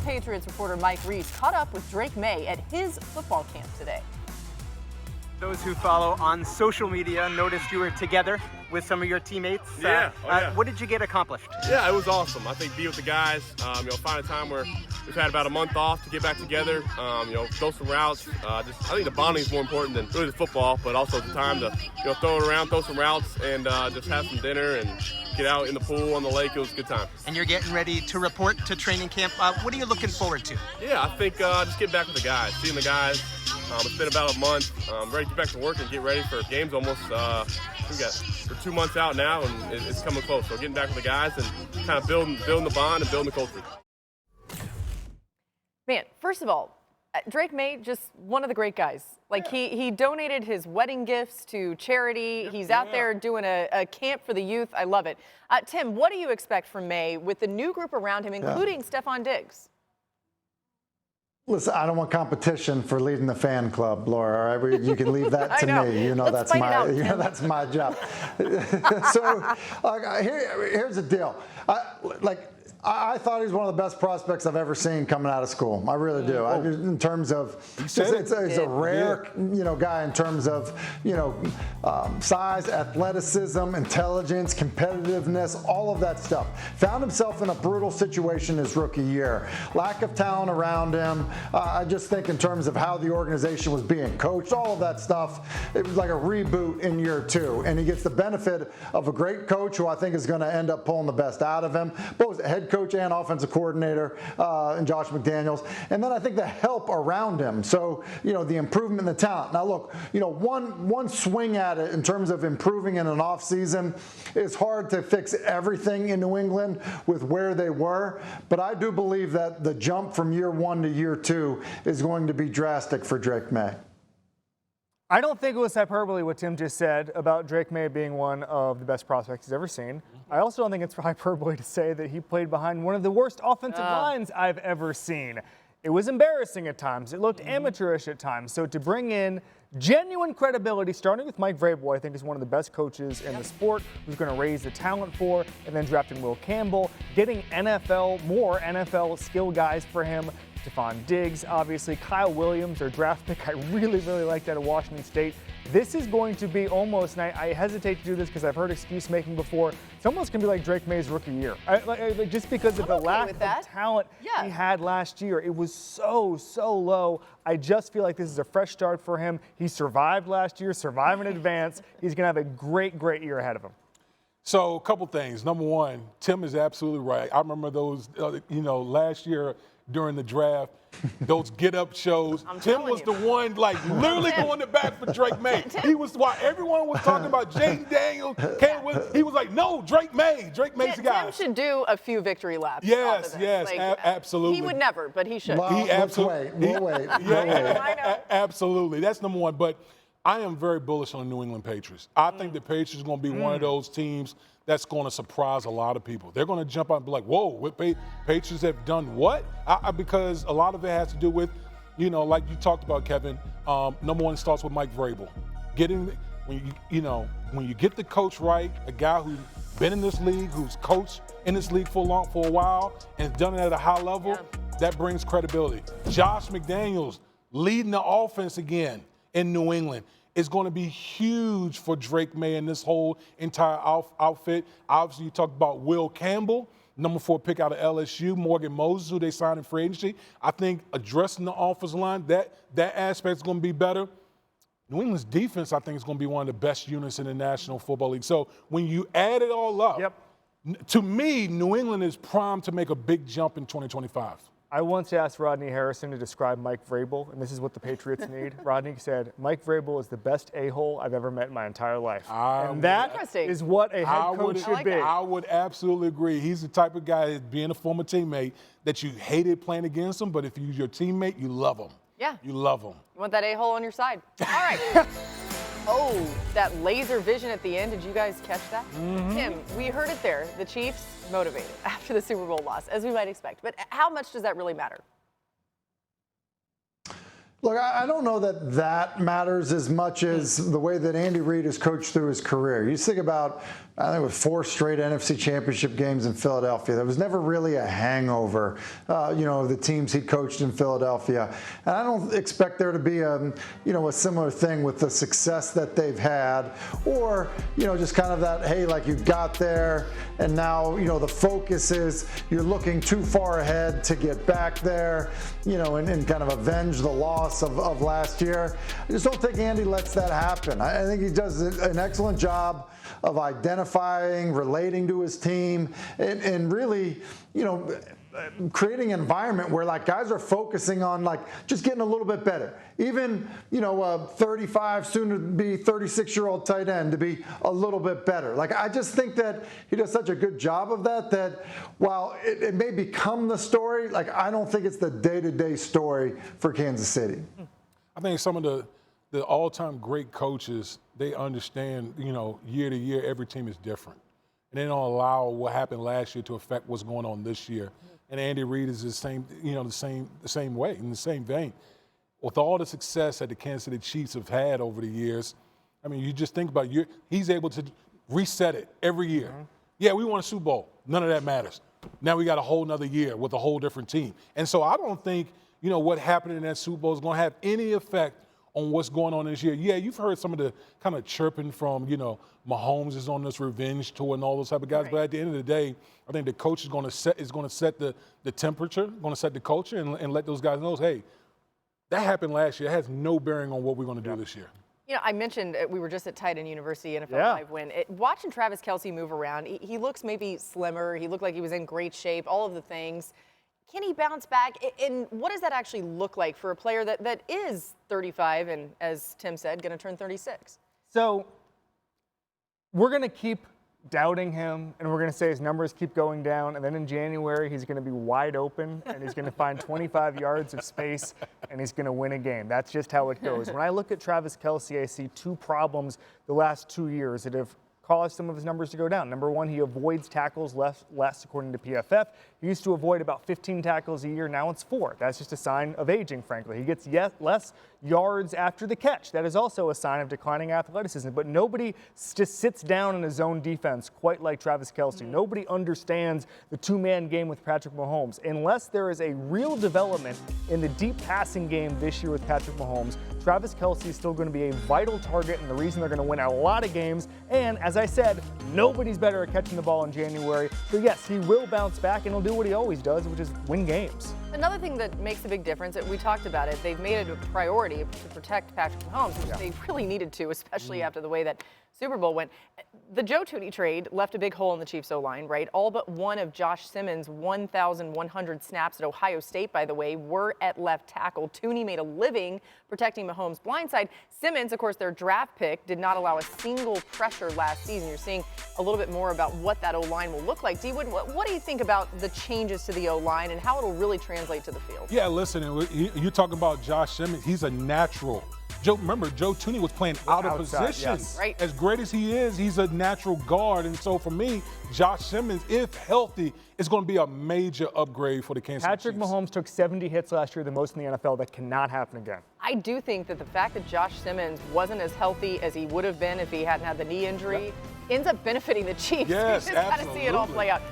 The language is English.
Patriots reporter Mike Reese caught up with Drake Maye at his football camp today. Those who follow on social media noticed you were together with some of your teammates. Yeah. What did you get accomplished? Yeah, it was awesome. I think be with the guys, find a time where we've had about a month off to get back together, throw some routes. I think the bonding is more important than really the football, but also the time to, throw it around, throw some routes, and just have some dinner and get out in the pool, on the lake. It was a good time. And you're getting ready to report to training camp. What are you looking forward to? Yeah, I think just getting back with the guys, seeing the guys. It's been about a month. Ready to get back to work and get ready for games almost. We're 2 months out now, and it's coming close. So getting back with the guys and kind of building the bond and building the culture. Man, first of all, Drake Maye, just one of the great guys. Like, he donated his wedding gifts to charity. He's out there doing a camp for the youth. I love it. Tim, what do you expect from Maye with the new group around him, including Stephon Diggs? Listen, I don't want competition for leading the fan club, Laura. All right, you can leave that to me. That's my job. So here's the deal. I thought he was one of the best prospects I've ever seen coming out of school. I really do. In terms of, it's a rare, guy in terms of, size, athleticism, intelligence, competitiveness, all of that stuff. Found himself in a brutal situation his rookie year. Lack of talent around him. I just think in terms of how the organization was being coached, all of that stuff, it was like a reboot in year 2. And he gets the benefit of a great coach who I think is going to end up pulling the best out of him, both head coach and offensive coordinator, and Josh McDaniels. And then I think the help around him. So, the improvement in the talent. Now, look, one swing at it in terms of improving in an offseason is hard to fix everything in New England with where they were. But I do believe that the jump from year 1 to year 2 is going to be drastic for Drake Maye. I don't think it was hyperbole what Tim just said about Drake Maye being one of the best prospects he's ever seen. I also don't think it's hyperbole to say that he played behind one of the worst offensive lines I've ever seen. It was embarrassing at times. It looked amateurish at times. So to bring in genuine credibility, starting with Mike Vrabel, I think is one of the best coaches in the sport, who's going to raise the talent for, and then drafting Will Campbell, getting more NFL skill guys for him. Stephon Diggs, obviously. Kyle Williams, their draft pick. I really, really like that at Washington State. This is going to be almost, and I hesitate to do this because I've heard excuse making before, it's almost going to be like Drake Maye's rookie year. Just because of the lack of talent he had last year. It was so low. I just feel like this is a fresh start for him. He survived last year, survived in advance. He's going to have a great year ahead of him. So a couple things. Number one, Tim is absolutely right. I remember those, last year, during the draft, those get-up shows. Tim was the one, literally going to bat for Drake Maye. He was, while everyone was talking about Jaden Daniels, he was like, no, Drake Maye. Drake Maye's the guy. Tim should do a few victory laps. Yes, absolutely. He would never, but he should. He absolutely. We'll wait. Absolutely. That's number one. But I am very bullish on the New England Patriots. I think the Patriots are going to be one of those teams that's going to surprise a lot of people. They're going to jump out and be like, whoa, Patriots have done what? Because a lot of it has to do with, like you talked about, Kevin, number one, it starts with Mike Vrabel. When you get the coach right, a guy who's been in this league, who's coached in this league for a while, and done it at a high level, that brings credibility. Josh McDaniels leading the offense again in New England is going to be huge for Drake Maye and this whole entire outfit. Obviously, you talked about Will Campbell, number 4 pick out of LSU, Morgan Moses, who they signed in free agency. I think addressing the offensive line, that aspect is going to be better. New England's defense, I think, is going to be one of the best units in the National Football League. So when you add it all up, to me, New England is primed to make a big jump in 2025. I once asked Rodney Harrison to describe Mike Vrabel, and this is what the Patriots need. Rodney said, Mike Vrabel is the best a-hole I've ever met in my entire life. And that is what a head coach should be. I would absolutely agree. He's the type of guy, being a former teammate, that you hated playing against him, but if he's your teammate, you love him. Yeah. You love him. You want that a-hole on your side. All right. Oh, that laser vision at the end. Did you guys catch that? Tim, we heard it there. The Chiefs motivated after the Super Bowl loss, as we might expect. But how much does that really matter? Look, I don't know that matters as much as the way that Andy Reid has coached through his career. You think about, I think it was 4 straight NFC Championship games in Philadelphia. There was never really a hangover, of the teams he coached in Philadelphia. And I don't expect there to be a similar thing with the success that they've had, or, just kind of that, hey, like you got there and now, the focus is you're looking too far ahead to get back there, and kind of avenge the loss of last year. I just don't think Andy lets that happen. I think he does an excellent job of identifying, relating to his team, and really, creating an environment where like guys are focusing on like just getting a little bit better. Even, a 35, soon to be 36-year-old tight end to be a little bit better. Like I just think that he does such a good job of that while it may become the story, like I don't think it's the day-to-day story for Kansas City. I think some of the all-time great coaches, they understand, year to year, every team is different. And they don't allow what happened last year to affect what's going on this year. And Andy Reid is the same, the same way, in the same vein. With all the success that the Kansas City Chiefs have had over the years, I mean, you just think about it, he's able to reset it every year. Mm-hmm. Yeah, we won a Super Bowl. None of that matters. Now we got a whole nother year with a whole different team. And so I don't think, what happened in that Super Bowl is going to have any effect on what's going on this year. Yeah, you've heard some of the kind of chirping from, Mahomes is on this revenge tour and all those type of guys. Right. But at the end of the day, I think the coach is going to set the temperature, going to set the culture, and let those guys know, hey, that happened last year. It has no bearing on what we're going to do this year. I mentioned we were just at Titan University NFL Live win. Watching Travis Kelce move around, he looks maybe slimmer. He looked like he was in great shape, all of the things. Can he bounce back? And what does that actually look like for a player that is 35 and, as Tim said, going to turn 36? So we're going to keep doubting him, and we're going to say his numbers keep going down, and then in January he's going to be wide open, and he's going to find 25 yards of space, and he's going to win a game. That's just how it goes. When I look at Travis Kelce, I see 2 problems the last 2 years that have caused some of his numbers to go down. Number one, he avoids tackles less according to PFF. He used to avoid about 15 tackles a year. Now it's 4. That's just a sign of aging, frankly. He gets less yards after the catch. That is also a sign of declining athleticism. But nobody just sits down in a zone defense quite like Travis Kelce. Nobody understands the 2-man game with Patrick Mahomes. Unless there is a real development in the deep passing game this year with Patrick Mahomes, Travis Kelce is still going to be a vital target and the reason they're going to win a lot of games. And as I said, nobody's better at catching the ball in January. So yes, he will bounce back and he'll do what he always does, which is win games. Another thing that makes a big difference, we talked about it, they've made it a priority to protect Patrick Mahomes, which they really needed to, especially after the way that Super Bowl went. The Joe Thuney trade left a big hole in the Chiefs O-line, right? All but one of Josh Simmons' 1,100 snaps at Ohio State, by the way, were at left tackle. Thuney made a living protecting Mahomes' blindside. Simmons, of course, their draft pick, did not allow a single pressure last season. You're seeing a little bit more about what that O-line will look like. D-Wood, what do you think about the changes to the O-line and how it'll really translate to the field? Yeah, listen, you're talking about Josh Simmons. He's a natural. Remember, Joe Thuney was playing out of position. Yes. Right. As great as he is, he's a natural guard. And so for me, Josh Simmons, if healthy, is going to be a major upgrade for the Kansas City Patrick Chiefs. Mahomes took 70 hits last year, the most in the NFL. That cannot happen again. I do think that the fact that Josh Simmons wasn't as healthy as he would have been if he hadn't had the knee injury ends up benefiting the Chiefs. Yes, You just got to see it all play out.